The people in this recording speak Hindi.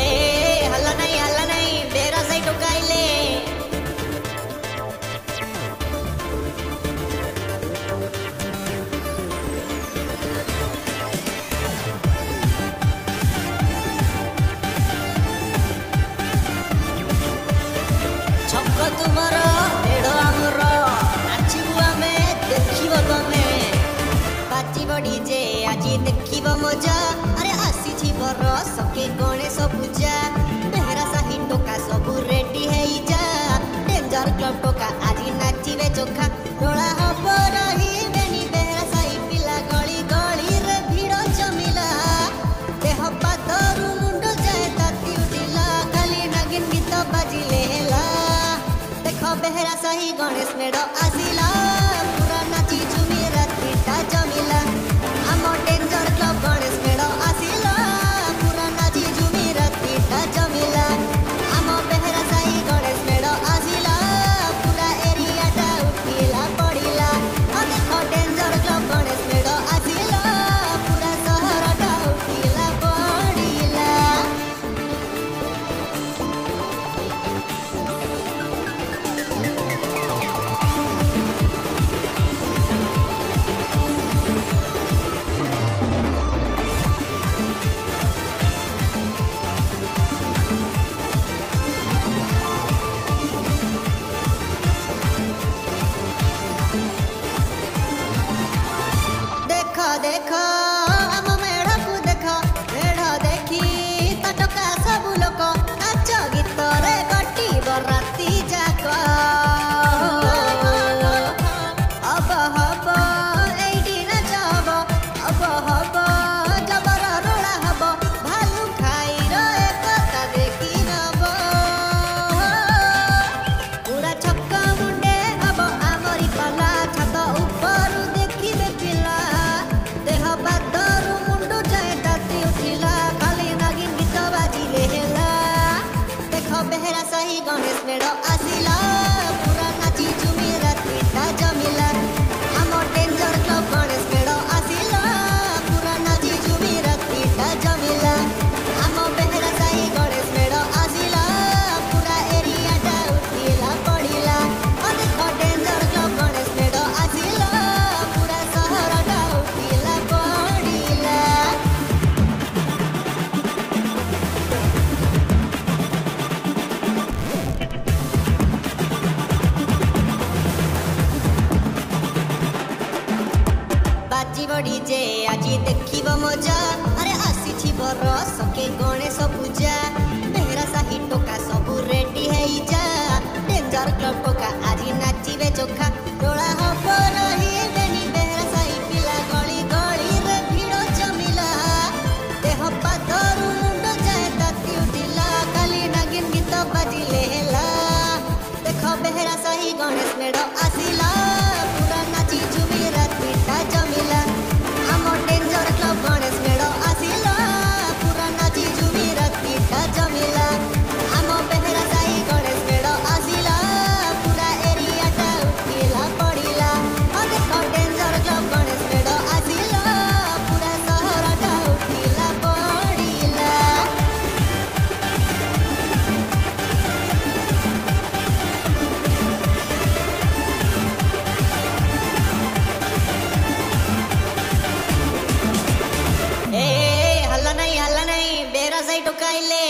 ए हल्ला नहीं डेरा से टुकाइले छक तुमर मेढ़ आमर नाचबू आमे देखिब तमे बाजी बड़ी जे आज देखिब मजा अरे आसी बरस के गणेश पूजा बेहरा साही टोका सब रेडी है जा डेंजर क्लब टोका आज नाचिबे चोखा रोला हब रही बेनी बेहरा साही पिला गली गली रे भीड़ जमिला देह पातरू मुंड जाए ताती उठिला खाली नागिन गीत बाजिले हेला देख बेहरा साही गणेश मेढ़ आसिला पूरा नाची झुमी रातिटा जमिला आम डेंजर क्लब गणेश मेढ़ आसिला पूरा नाची झुमी रातिटा जमिला आम बेहरा साही गणेश मेढ़ आसिला पूरा एरियाटा उठिला पड़िला देख डेंजर क्लब गणेश मेढ़ आसिला पूरा सहरटा उठिला पड़िला देख आम मेढ़ को देख मेढ़ देखी तटका सब लोक नाच गीत रे कटिब राति जाक अब हब एइटी नाच हब अब हब जबर रोड़ा हब भालू खाई एकता देखी नब पूरा छक्का मुंडे हब आमरी कला छत उपरू देखिबे पिला देह बादरू मुंडू जाए ताती उठिला खाली नागिन गीत बाजिले हेला देख बेहरा साही गणेश मेढ़ आसिला पूरा नाची झुमी रातिटा जमिला आम डेंजर क्लब गणेश मेढ़ आसिला पूरा नाची झुमी रातिटा जमिला आम बेहरा साही गणेश मेढ़ आसिला पूरा एरियाटा उठिला पड़िला देख डेंजर क्लब गणेश मेढ़ आसिला पूरा सहरटा उठिला पड़िला बाजी बड़ी जे आज देखिब मजा अरे आसी बरस के गणेश पूजा बेहरा साही टोका सब रेडी है जा डेंजर क्लब टोका आज नाचिबे चोखा रोला हब रही बेनी बेहरा साही पिला गली गली रे भीड़ जमिला देह पातरू मुंड जाए ताती उठिला खाली नागिन गीत बाजिले हेला देख बेहरा साही गणेश मेढ़ आसिला पूरा नाची झुमी रातिटा जमिला आम डेंजर क्लब गणेश मेढ़ आसिला पूरा नाची झुमी रातिटा जमिला आम बेहरा साही गणेश मेढ़ आसिला पूरा एरियाटा उठिला पड़िला देख डेंजर क्लब गणेश मेढ़ आसिला पूरा सहरटा उठिला पड़िला ए हल्ला नहीं डेरा से टुकाइले।